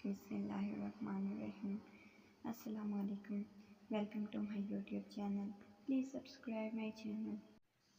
Bismillahirrahmanirrahim. Assalamu alaikum. Welcome to my YouTube channel. Please subscribe my channel.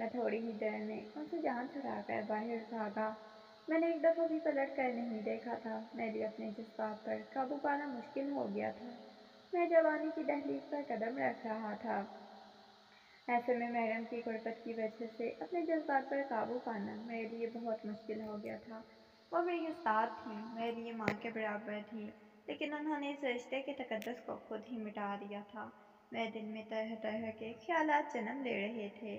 میں تھوڑی ہی دیر میں ان سے جان چھڑا کر باہر بھاگا۔ میں نے ایک دفعہ بھی پلٹ کر نہیں دیکھا تھا۔ میری اپنے جذبات پر قابو پانا مشکل ہو گیا تھا۔ میں جوانی کی دہلیز پر قدم رکھ رہا تھا۔ ایسے میں میڈم کی غربت کی وجہ سے اپنے جذبات پر قابو پانا میرے لیے بہت مشکل ہو گیا تھا۔ وہ میری استاد تھیں، میرے لیے ماں کے برابر تھیں، لیکن انہوں نے اس رشتے کے تقدس کو خود ہی مٹا دیا تھا۔ میرے دل میں طرح طرح کے خیالات جنم لے رہے تھے۔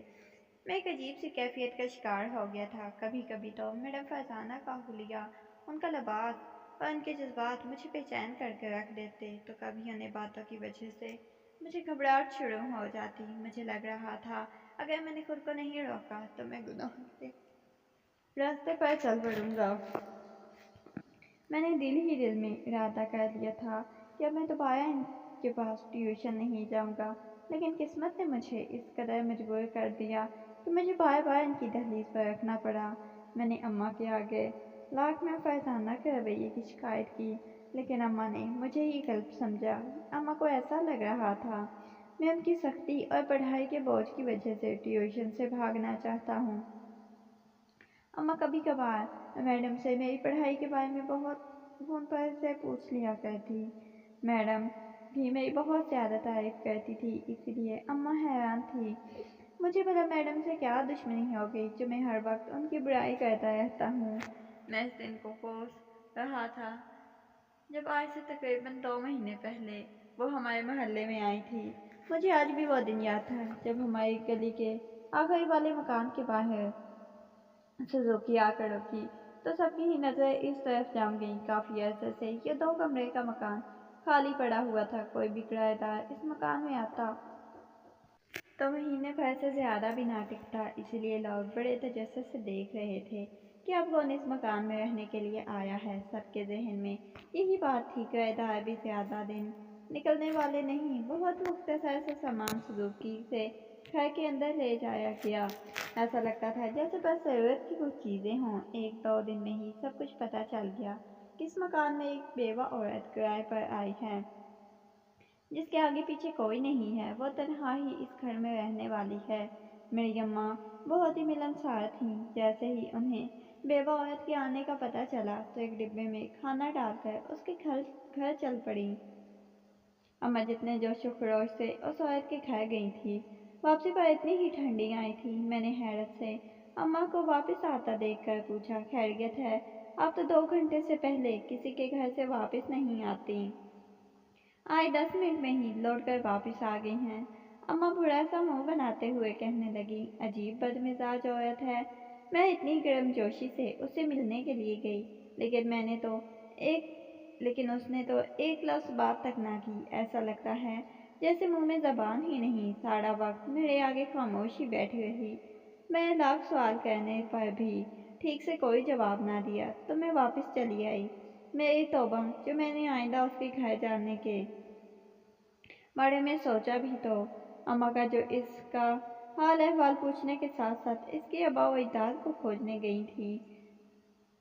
میں ایک عجیب سی کیفیت کا شکار ہو گیا تھا۔ کبھی کبھی تو میڈم فرزانہ کا حلیہ، ان کا لباس اور ان کے جذبات مجھے بے چین کر کے رکھ دیتے، تو کبھی انہیں باتوں کی وجہ سے مجھے گھبراہٹ شروع ہو جاتی۔ مجھے لگ رہا تھا اگر میں نے خود کو نہیں روکا تو میں گناہ کے راستے پر چل پڑوں گا۔ میں نے دل ہی دل میں ارادہ کر لیا تھا کہ اب میں دوبارہ ان کے پاس ٹیوشن نہیں جاؤں گا، لیکن قسمت نے مجھے اس قدر مجبور کر دیا کہ مجھے بار بار ان کی دہلیز پر رکھنا پڑا۔ میں نے اماں کے آگے لاکھ میں فرزانہ کے رویے کی شکایت کی، لیکن اماں نے مجھے ہی غلط سمجھا۔ اماں کو ایسا لگ رہا تھا میں ان کی سختی اور پڑھائی کے بوجھ کی وجہ سے ٹیوشن سے بھاگنا چاہتا ہوں۔ اماں کبھی کبھار میڈم سے میری پڑھائی کے بارے میں بہت فون پر سے پوچھ لیا کرتی۔ میڈم بھی میری بہت زیادہ تعریف کرتی تھی، اسی لیے اماں حیران تھی مجھے بھلا میڈم سے کیا دشمنی ہو گئی جو میں ہر وقت ان کی برائی کرتا رہتا ہوں۔ میں اس دن کو کوس رہا تھا جب آج سے تقریباً 2 مہینے پہلے وہ ہمارے محلے میں آئی تھی۔ مجھے آج بھی وہ دن یاد تھا جب ہماری گلی کے آخری والے مکان کے باہر سوزوکی آ کر رکی تو سب کی ہی نظریں اس طرف جم گئیں۔ کافی عرصے سے یہ 2 کمرے کا مکان خالی پڑا ہوا تھا۔ کوئی بھی کرایہ دار اس مکان میں آتا تو مہینے بھر سے زیادہ بھی نہ ٹکتا، اسی لیے لوگ بڑے تجسس سے دیکھ رہے تھے کہ اب کون اس مکان میں رہنے کے لیے آیا ہے۔ سب کے ذہن میں یہی بات تھی۔ کرایہ دار بھی زیادہ دن نکلنے والے نہیں۔ بہت مختصر سا سامان سوزوکی سے گھر کے اندر لے جایا گیا۔ ایسا لگتا تھا جیسے بس ضرورت کی کچھ چیزیں ہوں۔ 1-2 دن میں ہی سب کچھ پتہ چل گیا کہ اس مکان میں ایک بیوہ عورت کرائے پر آئی ہے جس کے آگے پیچھے کوئی نہیں ہے۔ وہ تنہا ہی اس گھر میں رہنے والی ہے۔ میری اماں بہت ہی ملنسار تھیں۔ جیسے ہی انہیں بیوہ عورت کے آنے کا پتہ چلا تو ایک ڈبے میں کھانا ڈال کر اس کے گھر چل پڑیں۔ اماں جتنے جوش و خروش سے اس عورت کے گھر گئی تھی، واپسی پر اتنی ہی ٹھنڈی آئی تھی۔ میں نے حیرت سے اماں کو واپس آتا دیکھ کر پوچھا، خیریت ہے؟ آپ تو 2 گھنٹے سے پہلے کسی کے گھر سے واپس نہیں آتی۔ آئے 10 منٹ میں ہی لوٹ کر واپس آ گئی ہیں۔ اماں برا سا منہ بناتے ہوئے کہنے لگی، عجیب بدمزاج عورت ہے۔ میں اتنی گرم جوشی سے اس سے ملنے کے لیے گئی، لیکن اس نے تو ایک لفظ بات تک نہ کی۔ ایسا لگتا ہے جیسے منہ میں زبان ہی نہیں۔ سارا وقت میرے آگے خاموش ہی بیٹھی رہی۔ میں لاکھ سوال کرنے پر بھی ٹھیک سے کوئی جواب نہ دیا تو میں واپس چلی آئی۔ میری توبہ جو میں نے آئندہ اس کے گھر جانے کے بارے میں سوچا بھی تو اماں کا جو اس کا حال احوال پوچھنے کے ساتھ ساتھ اس کے آباء و اجداد کو کھوجنے گئی تھی،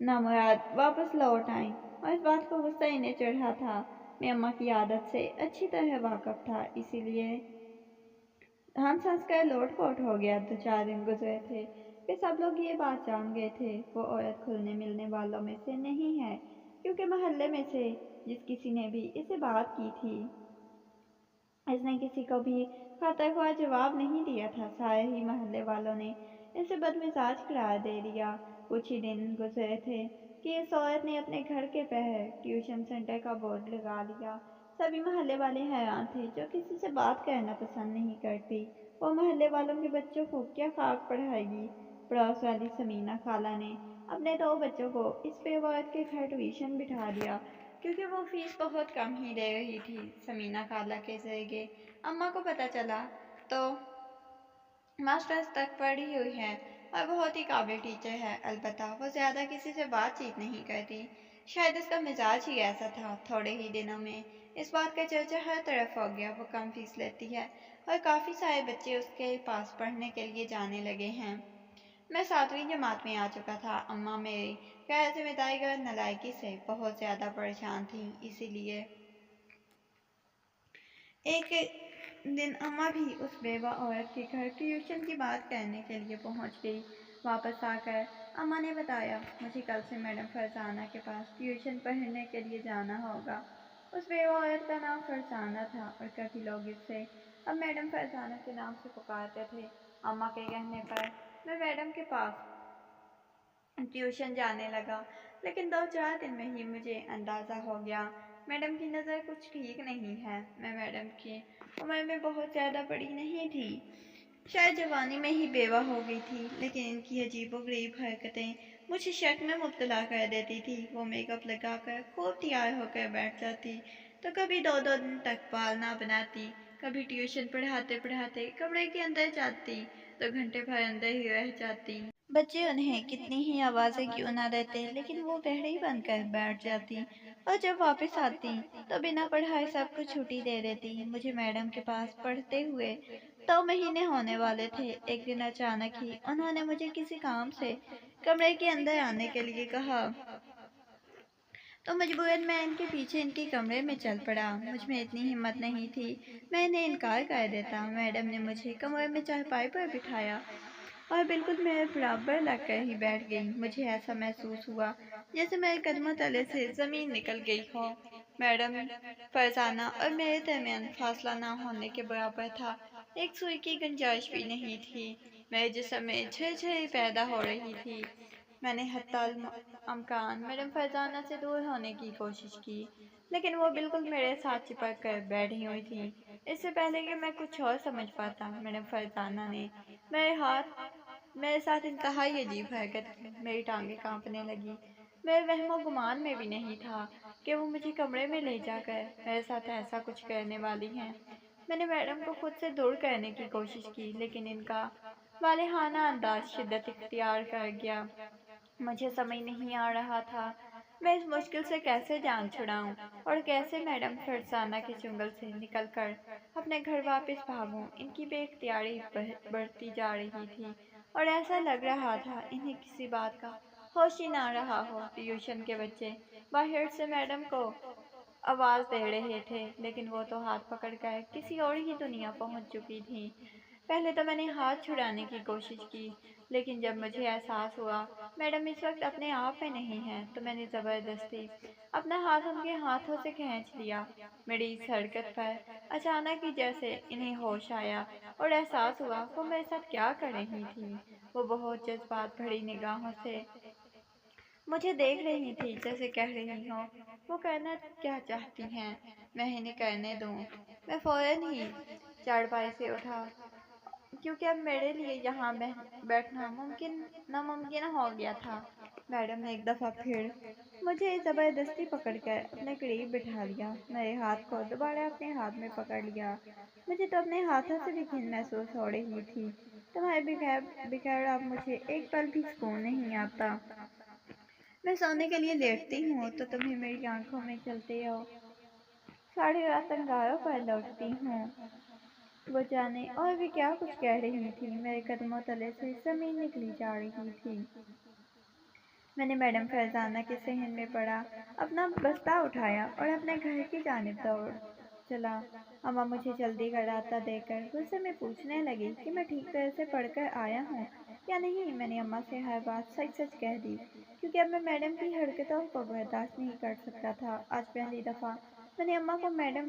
نامراد واپس لوٹ آئیں، اور اس بات کو غصہ انہیں چڑھا تھا۔ میں اماں کی عادت سے اچھی طرح واقف تھا، اسی لیے ہنس ہنس کر لوٹ پوٹ ہو گیا۔ 2-4 دن گزرے تھے کہ سب لوگ یہ بات جان گئے تھے وہ عورت کھلنے ملنے والوں میں سے نہیں ہے، کیونکہ محلے میں سے جس کسی نے بھی اسے بات کی تھی اس نے کسی کو بھی خاطر خواہ جواب نہیں دیا تھا۔ سارے ہی محلے والوں نے اسے بدمزاج قرار دے دیا۔ کچھ ہی دن گزرے تھے کہ اس عورت نے اپنے گھر کے باہر ٹیوشن سینٹر کا بورڈ لگا لیا۔ سبھی محلے والے حیران تھے، جو کسی سے بات کرنا پسند نہیں کرتی، وہ محلے والوں کے بچوں کو کیا خاک پڑھائے گی۔ پڑوس والی سمینا خالہ نے اپنے 2 بچوں کو اس بیوہ عورت کے گھر ٹیوشن بٹھا دیا، کیونکہ وہ فیس بہت کم ہی لے رہی تھی۔ سمینا خالہ کے ذریعے اماں کو پتہ چلا تو ماسٹرز تک پڑھی ہوئی ہے اور بہت ہی قابل ٹیچر ہے، البتہ وہ زیادہ کسی سے بات چیت نہیں کرتی۔ شاید اس کا مزاج ہی ایسا تھا۔ تھوڑے ہی دنوں میں اس بات کا چرچا ہر طرف ہو گیا۔ وہ کم فیس لیتی ہے اور کافی سارے بچے اس کے پاس پڑھنے کے لیے جانے لگے ہیں۔ میں 7ویں جماعت میں آ چکا تھا۔ اماں میری غیر ذمہ داری اور نالائکی سے بہت زیادہ پریشان تھیں، اسی لیے ایک دن اماں بھی اس بیوہ عورت کے گھر ٹیوشن کی بات کرنے کے لیے پہنچ گئی۔ واپس آ کر اماں نے بتایا، مجھے کل سے میڈم فرزانہ کے پاس ٹیوشن پڑھنے کے لیے جانا ہوگا۔ اس بیوہ عورت کا نام فرزانہ تھا اور کافی لوگ اسے اب میڈم فرزانہ کے نام سے پکارتے تھے۔ اماں کے کہنے پر میں میڈم کے پاس ٹیوشن جانے لگا، لیکن 2-4 دن میں ہی مجھے اندازہ ہو گیا میڈم کی نظر کچھ ٹھیک نہیں ہے۔ میں میڈم کی عمر میں بہت زیادہ بڑی نہیں تھی، شاید جوانی میں ہی بیوہ ہو گئی تھی، لیکن ان کی عجیب و غریب حرکتیں مجھے شک میں مبتلا کر دیتی تھی۔ وہ میک اپ لگا کر خوب تیار ہو کر بیٹھ جاتی تو کبھی 2 دن تک بال نہ بناتی، کبھی ٹیوشن پڑھاتے پڑھاتے کمرے کے اندر جاتی تو گھنٹے بھر اندر ہی رہ جاتی۔ بچے انہیں کتنی ہی آوازیں کیوں نہ دیتے، لیکن وہ گہری بن کر بیٹھ جاتی، اور جب واپس آتی تو بنا پڑھائے سب کو چھٹی دے دیتی۔ مجھے میڈم کے پاس پڑھتے ہوئے 2 مہینے ہونے والے تھے۔ ایک دن اچانک ہی انہوں نے مجھے کسی کام سے کمرے کے اندر آنے کے لیے کہا تو مجبوراً میں ان کے پیچھے ان کے کمرے میں چل پڑا۔ مجھ میں اتنی ہمت نہیں تھی میں انہیں انکار کر دیتا۔ میڈم نے مجھے کمرے میں چارپائی پر بٹھایا اور بالکل میرے برابر لگ کر ہی بیٹھ گئی۔ مجھے ایسا محسوس ہوا جیسے میرے قدموں تلے سے زمین نکل گئی ہو۔ میڈم فرزانہ اور میرے درمیان فاصلہ نہ ہونے کے برابر تھا، ایک سوئی کی گنجائش بھی نہیں تھی۔ میرے جسم میں جھرجھری پیدا ہو رہی تھی۔ میں نے حتی الامکان میڈم فرزانہ سے دور ہونے کی کوشش کی، لیکن وہ بالکل میرے ساتھ چپک کر بیٹھی ہوئی تھی۔ اس سے پہلے کہ میں کچھ اور سمجھ پاتا، میڈم فرزانہ نے میرے ساتھ انتہائی عجیب حرکت کی۔ میری ٹانگیں کانپنے لگی۔ میرے وہم و گمان میں بھی نہیں تھا کہ وہ مجھے کمرے میں لے جا کر میرے ساتھ ایسا کچھ کرنے والی ہیں۔ میں نے میڈم کو خود سے دور کرنے کی کوشش کی، لیکن ان کا والہانہ انداز شدت اختیار کر گیا۔ مجھے سمجھ نہیں آ رہا تھا میں اس مشکل سے کیسے جان چھڑاؤں اور کیسے میڈم فرزانہ کے چنگل سے نکل کر اپنے گھر واپس بھاگوں۔ ان کی بے اختیاری بڑھتی جا رہی تھی اور ایسا لگ رہا تھا انہیں کسی بات کا ہوش ہی نہ رہا ہو۔ ٹیوشن کے بچے باہر سے میڈم کو آواز دے رہے تھے، لیکن وہ تو ہاتھ پکڑ کر کسی اور ہی دنیا پہنچ چکی تھی۔ پہلے تو میں نے ہاتھ چھڑانے کی کوشش کی، لیکن جب مجھے احساس ہوا میڈم اس وقت اپنے آپ میں نہیں ہیں تو میں نے زبردستی اپنا ہاتھ ان کے ہاتھوں سے کھینچ لیا۔ میری اس حرکت پر اچانک ہی جیسے انہیں ہوش آیا اور احساس ہوا وہ میرے ساتھ کیا کر رہی تھی۔ وہ بہت جذبات بھری نگاہوں سے مجھے دیکھ رہی تھی، جیسے کہہ رہی ہوں وہ کرنا کیا چاہتی ہیں، میں انہیں کرنے دوں۔ میں فوراً ہی چارپائی سے اٹھا، کیونکہ اب میرے لیے یہاں بیٹھنا ناممکن ہو گیا تھا۔ میڈم نے ایک دفعہ پھر مجھے زبردستی پکڑ کر اپنے قریب بٹھا لیا، میرے ہاتھ کو دوبارہ اپنے ہاتھ میں پکڑ لیا۔ مجھے تو اپنے ہاتھوں سے بھی گھن محسوس ہو رہی تھی۔ تمہارے بغیر اب مجھے ایک پل بھی سکون نہیں آتا۔ میں سونے کے لیے لیٹتی ہوں تو تمہیں میری آنکھوں میں چلتے ہو، ساڑھے رات انگاروں پر لوٹتی ہوں۔ وہ جانے اور بھی کیا کچھ کہہ رہی تھی، میرے قدموں تلے سے زمین نکلی جا رہی تھی۔ میں نے میڈم فرزانہ کے صحن میں پڑا، اپنا بستہ اٹھایا اور اپنے گھر کی جانب دوڑ چلا۔ اماں مجھے جلدی کا راستہ دے کر غصے میں پوچھنے لگی کہ میں ٹھیک طرح سے پڑھ کر آیا ہوں یا نہیں۔ میں نے اماں سے ہر بات سچ سچ کہہ دی، کیونکہ اب میں میڈم کی حرکتوں کو برداشت نہیں کر سکتا تھا۔ آج پہلی دفعہ میں نے اماں کو میڈم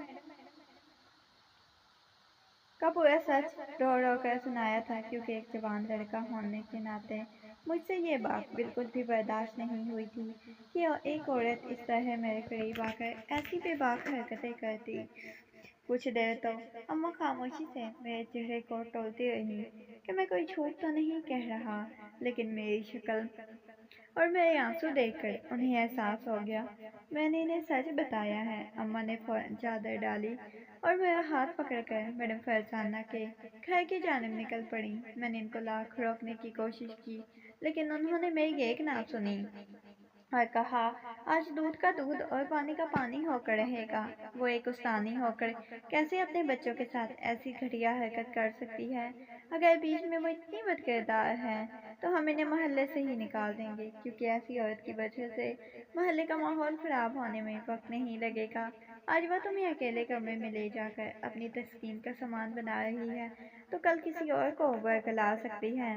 کا پورا سچ رو رو کر سنایا تھا، کیونکہ ایک جوان لڑکا ہونے کے ناطے مجھ سے یہ بات بالکل بھی برداشت نہیں ہوئی تھی کہ ایک عورت اس طرح میرے قریب آ کر ایسی بے باک حرکتیں کرتی۔ کچھ دیر تو اماں خاموشی سے میرے چہرے کو ٹولتی رہی کہ میں کوئی جھوٹ تو نہیں کہہ رہا، لیکن میری شکل اور میرے آنسو دیکھ کر انہیں احساس ہو گیا میں نے انہیں سچ بتایا ہے۔ اماں نے فوراً چادر ڈالی اور میرا ہاتھ پکڑ کر میڈم فرزانہ کے گھر کی جانب نکل پڑی۔ میں نے ان کو لاکھ روکنے کی کوشش کی، لیکن انہوں نے میری ایک نہ سنی۔ اور کہا آج دودھ کا دودھ اور پانی کا پانی ہو کر رہے گا۔ وہ ایک استانی ہو کر کیسے اپنے بچوں کے ساتھ ایسی گھٹیا حرکت کر سکتی ہے؟ اگر بیچ میں وہ اتنی بد کردار ہے تو ہم انہیں محلے سے ہی نکال دیں گے، کیونکہ ایسی عورت کی وجہ سے محلے کا ماحول خراب ہونے میں وقت نہیں لگے گا۔ آج وہ تمہیں اکیلے کمرے میں لے جا کر اپنی تسکین کا سامان بنا رہی ہے تو کل کسی اور کو برگلا سکتی ہے۔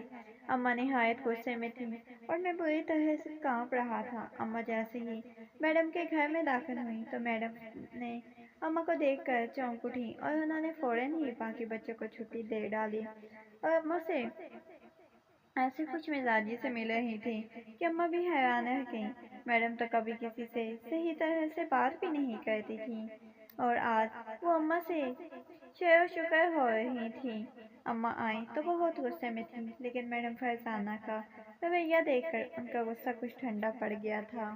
اماں نہایت غصے میں تھی اور میں بری طرح سے کانپ رہا تھا۔ اماں جیسے ہی میڈم کے گھر میں داخل ہوئی تو میڈم نے اماں کو دیکھ کر چونک اٹھی اور انہوں نے فوراً ہی باقی بچوں کو چھٹی دے ڈالی اور اماں سے ایسے خوش مزاجی سے مل رہی تھی کہ اماں بھی حیران رہ گئیں۔ میڈم تو کبھی کسی سے صحیح طرح سے بات بھی نہیں کرتی تھی اور آج وہ اماں سے شعر و شکر ہو رہی تھی۔ اماں آئیں تو بہت غصے میں تھی، لیکن میڈم فرزانہ کا رویہ دیکھ کر ان کا غصہ کچھ ٹھنڈا پڑ گیا تھا۔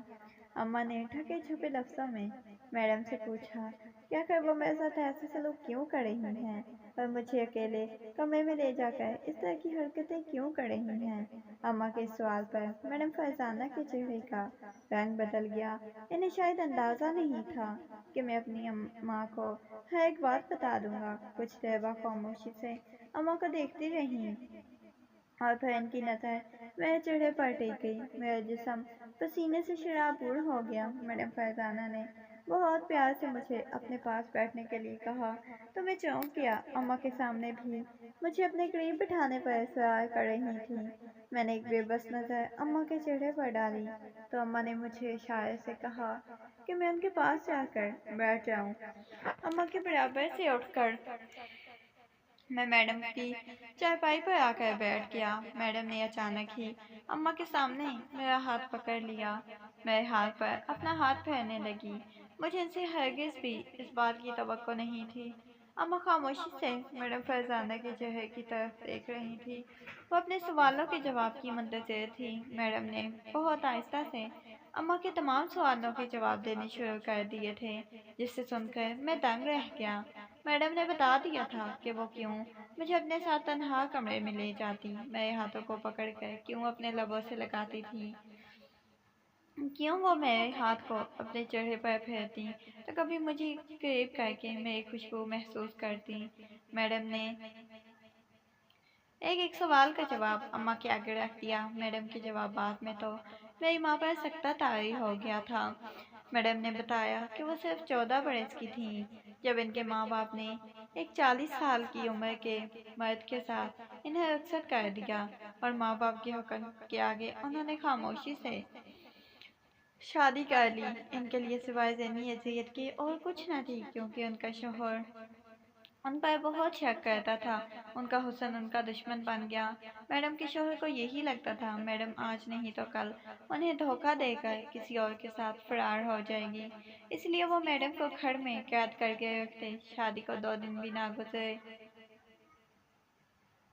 اماں نے ڈھکے چھپے لفظوں میں میڈم سے پوچھا کیا کہ وہ میرے ساتھ ایسے سلوک کیوں کر رہی ہیں اور مجھے اکیلے کمرے میں لے جا کر اس طرح کی حرکتیں کیوں کر رہی ہیں؟ اماں کے سوال پر میڈم فرزانہ کے چہرے کا رنگ بدل گیا۔ انہیں شاید اندازہ نہیں تھا کہ میں اپنی ماں کو ہر ایک بات بتا دوں گا۔ کچھ دیر بعد خاموشی سے اماں کو دیکھتی رہی اور پھر ان کی نظر میرے چہرے پر ٹک گئی۔ میرا جسم پسینے سے شرابور ہو گیا۔ میڈم فرزانہ نے بہت پیار سے مجھے اپنے پاس بیٹھنے کے لیے کہا تو میں چونک گیا۔ اماں کے سامنے بھی مجھے اپنے قریب بٹھانے پر اصرار کر رہی تھی۔ میں نے ایک بے بس نظر اماں کے چہرے پر ڈالی تو اماں نے مجھے اشارے سے کہا کہ میں ان کے پاس جا کر بیٹھ جاؤں۔ اماں کے برابر سے اٹھ کر میں میڈم کی چارپائی پر آ کر بیٹھ گیا۔ میڈم نے اچانک ہی اماں کے سامنے میرا ہاتھ پکڑ لیا، میرے ہاتھ پر اپنا ہاتھ پھیرنے لگی۔ مجھے ان سے ہرگز بھی اس بات کی توقع نہیں تھی۔ اماں خاموشی سے میڈم فرزانہ کے چہرے کی طرف دیکھ رہی تھی۔ وہ اپنے سوالوں کے جواب کی منتظر تھی۔ میڈم نے بہت آہستہ سے اماں کے تمام سوالوں کے جواب دینے شروع کر دیے تھے، جس سے سن کر میں دنگ رہ گیا۔ میڈم نے بتا دیا تھا کہ وہ کیوں مجھے اپنے ساتھ تنہا کمرے میں لے جاتی، میرے ہاتھوں کو پکڑ کر کیوں اپنے لبوں سے لگاتی تھی، کیوں وہ میرے ہاتھ کو اپنے چہرے پر پھیرتی تو کبھی مجھے قریب کر کے میری خوشبو محسوس کرتی۔ میڈم نے ایک سوال کا جواب اماں کے آگے رکھ دیا۔ میڈم کے جوابات میں تو میری ماں پر سکتہ طاری ہو گیا تھا۔ میڈم نے بتایا کہ وہ صرف 14 برس کی تھیں جب ان کے ماں باپ نے ایک 40 سال کی عمر کے مرد کے ساتھ انہیں رخصت کر دیا اور ماں باپ کے حکم کے آگے انہوں نے خاموشی سے شادی کر لی۔ ان کے لیے سوائے ذہنی اذیت کے اور کچھ نہ تھی، کیونکہ ان کا شوہر ان پر بہت شک کرتا تھا۔ ان کا حسن ان کا دشمن بن گیا۔ میڈم کے شوہر کو یہی لگتا تھا میڈم آج نہیں تو کل انہیں دھوکہ دے کر کسی اور کے ساتھ فرار ہو جائے گی، اس لیے وہ میڈم کو گھر میں قید کر کے رکھتے۔ شادی کو 2 دن بھی نہ گزرے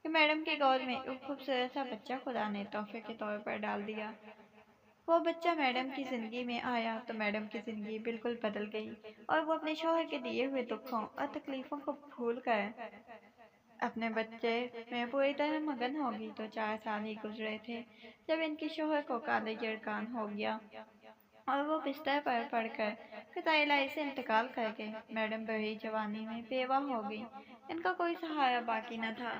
کہ میڈم کے گود میں ایک خوبصورت سا بچہ خدا نے تحفے کے طور پر ڈال دیا۔ وہ بچہ میڈم کی زندگی میں آیا تو میڈم کی زندگی بالکل بدل گئی اور وہ اپنے شوہر کے دیے ہوئے دکھوں اور تکلیفوں کو بھول کر اپنے بچے میں پوری طرح مگن ہو گئی۔ تو 4 سال ہی گزرے تھے جب ان کے شوہر کو کالے جرقان ہو گیا اور وہ بستر پر پڑ کر قطع الہی سے انتقال کر گئے۔ میڈم بڑی جوانی میں بیوہ ہو گئی، ان کا کوئی سہارا باقی نہ تھا۔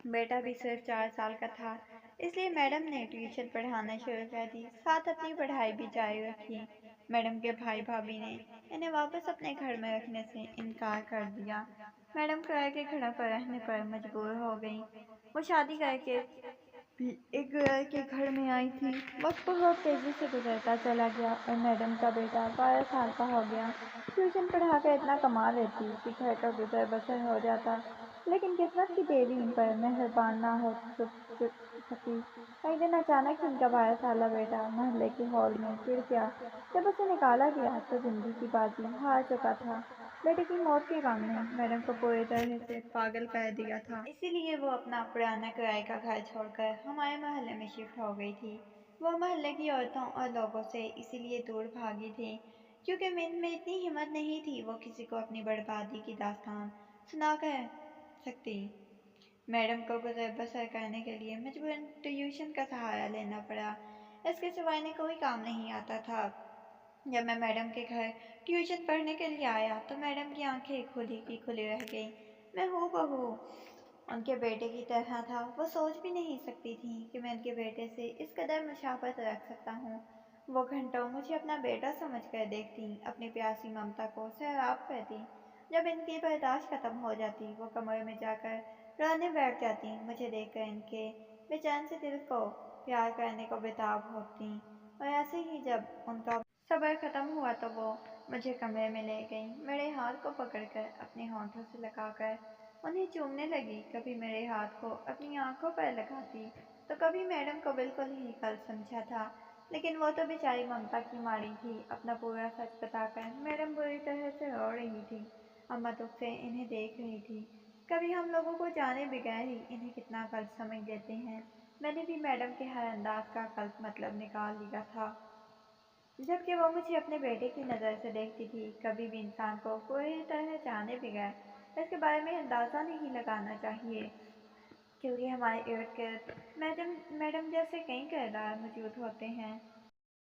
بیٹا بھی صرف 4 سال کا تھا، اس لیے میڈم نے ٹیوشن پڑھانا شروع کر دی، ساتھ اپنی پڑھائی بھی جاری رکھی۔ میڈم کے بھائی بھابھی نے انہیں واپس اپنے گھر میں رکھنے سے انکار کر دیا۔ میڈم کرائے کے گھروں پر رہنے پر مجبور ہو گئیں۔ وہ شادی کر کے بھی ایک کرائے کے گھر میں آئی تھی۔ وقت بہت تیزی سے گزرتا چلا گیا اور میڈم کا بیٹا 12 سال کا ہو گیا۔ ٹیوشن پڑھا کر اتنا کما لیتی کہ گھر کا گزر بسر ہو جاتا، لیکن قسمت کی دیوی ان پر مہربان نہ ہو سکی۔ ایک دن اچانک ان کا 12 سالہ بیٹا محلے کے ہال میں گر گیا۔ جب اسے نکالا گیا تو زندگی کی بازی ہار چکا تھا۔ بیٹے کی موت کے غم نے میڈم کو پوری طرح سے پاگل کر دیا تھا۔ اسی لیے وہ اپنا پرانا کرائے کا گھر چھوڑ کر ہمارے محلے میں شفٹ ہو گئی تھی۔ وہ محلے کی عورتوں اور لوگوں سے اسی لیے دور بھاگی تھی کیونکہ ان میں اتنی ہمت نہیں تھی وہ کسی کو اپنی بربادی کی داستان سنا کر سکتی۔ میڈم کو گزر بسر کرنے کے لیے مجبوراً ٹیوشن کا سہارا لینا پڑا۔ اس کے سوا انہیں کوئی کام نہیں آتا تھا۔ جب میں میڈم کے گھر ٹیوشن پڑھنے کے لیے آیا تو میڈم کی آنکھیں کھلی کی کھلی رہ گئیں۔ میں ہو بہو ان کے بیٹے کی طرح تھا۔ وہ سوچ بھی نہیں سکتی تھی کہ میں ان کے بیٹے سے اس قدر مشابہت رکھ سکتا ہوں۔ وہ گھنٹوں مجھے اپنا بیٹا سمجھ کر دیکھتی، اپنی پیاسی ممتا کو سیراب کرتی۔ جب ان کی برداشت ختم ہو جاتی وہ کمرے میں جا کر رونے بیٹھ جاتی۔ مجھے دیکھ کر ان کے بے چین سے دل کو پیار کرنے کو بےتاب ہوتی، اور ایسے ہی جب ان کا صبر ختم ہوا تو وہ مجھے کمرے میں لے گئیں، میرے ہاتھ کو پکڑ کر اپنے ہونٹوں سے لگا کر انہیں چومنے لگی۔ کبھی میرے ہاتھ کو اپنی آنکھوں پر لگاتی تو کبھی میڈم کو بالکل ہی کل سمجھا تھا، لیکن وہ تو بیچاری ممتا کی ماڑی تھی۔ اپنا پورا سچ بتا کر میڈم بری طرح سے رو رہی تھی۔ اماں دکھ سے انہیں دیکھ رہی تھی۔ کبھی ہم لوگوں کو جانے بغیر ہی انہیں کتنا غلط سمجھ لیتے ہیں۔ میں نے بھی میڈم کے ہر انداز کا غلط مطلب نکال لیا تھا، جبکہ وہ مجھے اپنے بیٹے کی نظر سے دیکھتی تھی۔ کبھی بھی انسان کو پوری طرح جانے بغیر اس کے بارے میں اندازہ نہیں لگانا چاہیے، کیونکہ ہمارے ارد گرد میڈم جیسے کئی کردار موجود ہوتے ہیں۔